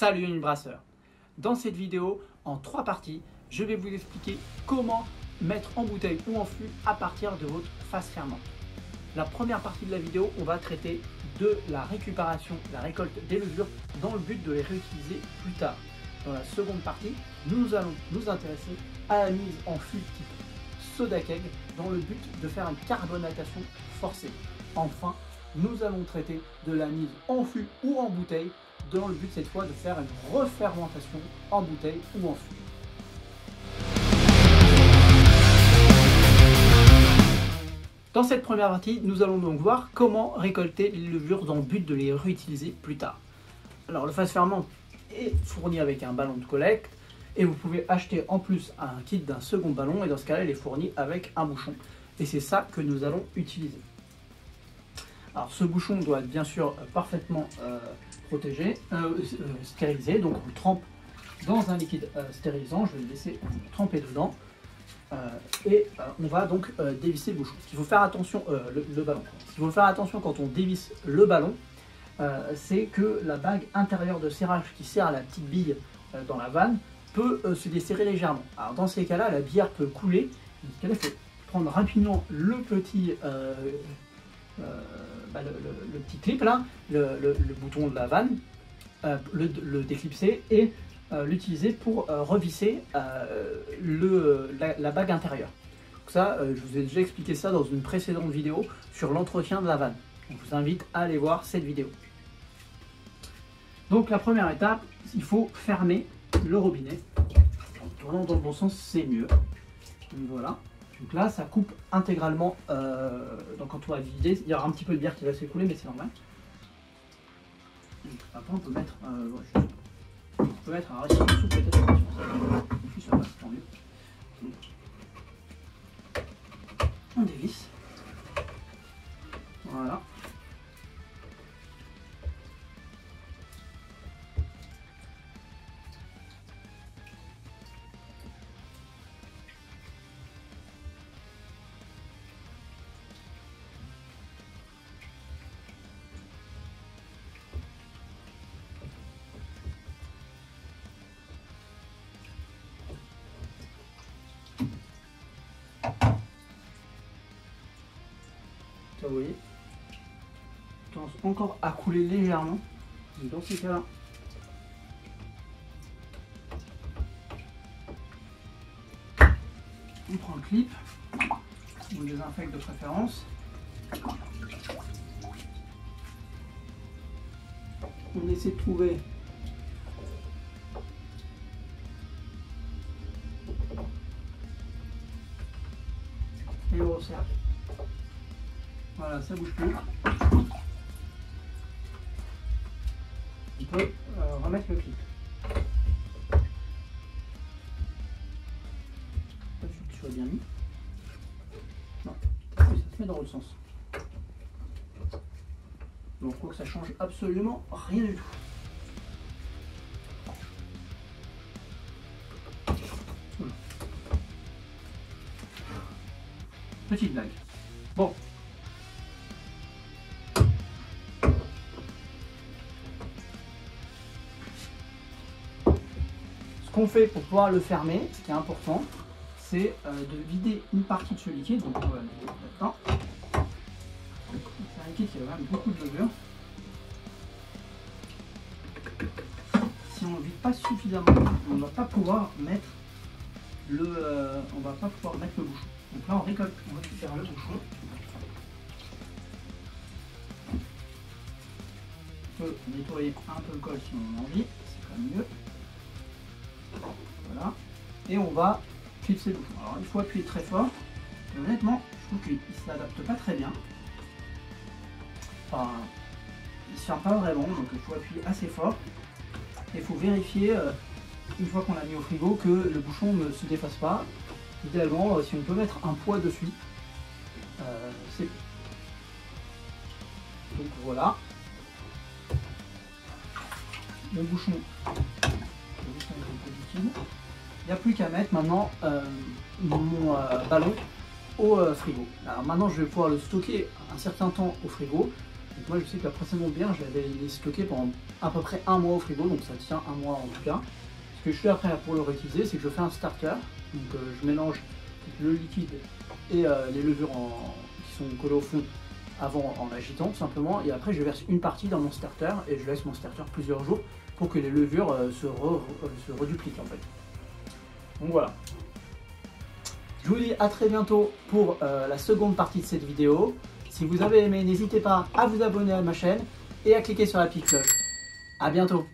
Salut une brasseur. Dans cette vidéo, en 3 parties, je vais vous expliquer comment mettre en bouteille ou en fût à partir de votre phase fermante. La première partie de la vidéo, on va traiter de la récupération, la récolte des levures dans le but de les réutiliser plus tard. Dans la seconde partie, nous allons nous intéresser à la mise en fût type soda keg dans le but de faire une carbonatation forcée. Enfin, nous allons traiter de la mise en fût ou en bouteille dans le but cette fois de faire une refermentation en bouteille ou en fût. Dans cette première partie, nous allons donc voir comment récolter les levures dans le but de les réutiliser plus tard. Alors le phase ferment est fourni avec un ballon de collecte et vous pouvez acheter en plus un kit d'un second ballon et dans ce cas-là il est fourni avec un bouchon et c'est ça que nous allons utiliser. Alors ce bouchon doit être bien sûr parfaitement protégé, stérilisé, donc on le trempe dans un liquide stérilisant, je vais le laisser tremper dedans. On va donc dévisser le bouchon. Ce qu'il faut faire attention, le ballon. Ce qu'il faut faire attention quand on dévisse le ballon, c'est que la bague intérieure de serrage qui sert à la petite bille dans la vanne peut se desserrer légèrement. Alors dans ces cas-là, la bière peut couler. Dans ce cas-là, il faut prendre rapidement le petit, le petit clip là, le bouton de la vanne, le déclipser et l'utiliser pour revisser la bague intérieure. Donc ça, je vous ai déjà expliqué ça dans une précédente vidéo sur l'entretien de la vanne. Donc, je vous invite à aller voir cette vidéo. Donc la première étape, il faut fermer le robinet. En tournant dans le bon sens, c'est mieux. Donc voilà. Donc là, ça coupe intégralement. Donc quand on va vider, il y aura un petit peu de bière qui va s'écouler, mais c'est normal. Donc, après, on peut mettre... on peut mettre un récipient de soupe peut-être. Plus ça passe, tant mieux. On dévisse. Voilà. Vous voyez, tendance encore à couler légèrement. Dans ces cas-là, on prend le clip, on désinfecte de préférence. On essaie de trouver et on resserre. Voilà, ça bouge plus. On peut remettre le clip. Pas sûr qu'il soit bien mis. Non, ça se met dans l'autre sens. Donc, quoi que ça change absolument rien du tout. Voilà. Petite blague. Bon. Ce qu'on fait pour pouvoir le fermer, ce qui est important, c'est de vider une partie de ce liquide. Donc on va le vider maintenant. C'est un liquide qui a quand même beaucoup de levure. Si on ne le vide pas suffisamment, on ne va pas pouvoir mettre le bouchon. Donc là on récupère le bouchon. On peut nettoyer un peu le col si on en a envie, c'est quand même mieux. Voilà, et on va clipser le bouchon. Alors il faut appuyer très fort. Et honnêtement, je trouve qu'il ne s'adapte pas très bien. Enfin, il ne se ferme pas vraiment, donc il faut appuyer assez fort. Et il faut vérifier, une fois qu'on l'a mis au frigo, que le bouchon ne se défasse pas. Idéalement, si on peut mettre un poids dessus, c'est bon. Donc voilà. Le bouchon. Il n'y a plus qu'à mettre maintenant mon ballon au frigo. Alors maintenant je vais pouvoir le stocker un certain temps au frigo Donc moi je sais que la précédente bière, je l'avais stocké pendant à peu près un mois au frigo, donc ça tient un mois en tout cas. Ce que je fais après pour le réutiliser, c'est que je fais un starter. Donc je mélange le liquide et les levures qui sont collées au fond avant en agitant tout simplement. Et après je verse une partie dans mon starter et je laisse mon starter plusieurs jours pour que les levures se redupliquent en fait. Donc voilà. Je vous dis à très bientôt pour la seconde partie de cette vidéo. Si vous avez aimé, n'hésitez pas à vous abonner à ma chaîne et à cliquer sur la petite cloche. A bientôt.